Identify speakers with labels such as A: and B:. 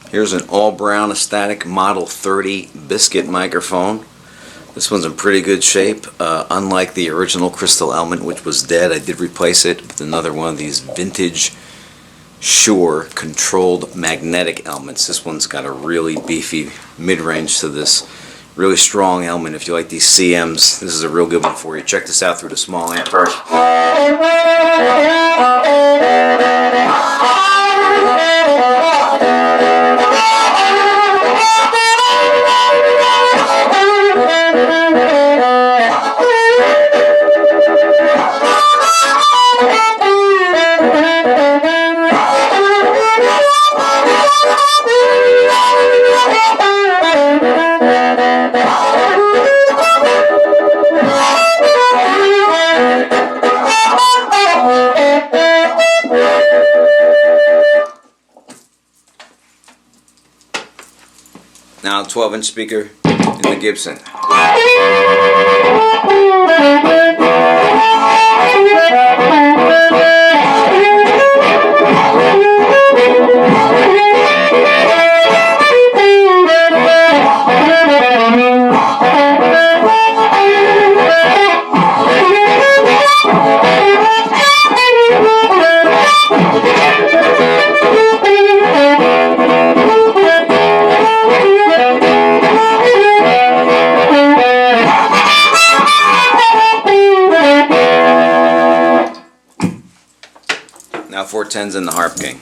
A: Here's an all-brown Astatic Model 30 Biscuit microphone. This one's in pretty good shape. Unlike the original crystal element, which was dead, I did replace it with another one of these vintage Shure controlled magnetic elements. This one's got a really beefy mid-range to this really strong element. If you like these CMs, this is a real good one for you. Check this out through the small amp first. Now 12-inch speaker in the Gibson. Now 410's in the Harp King.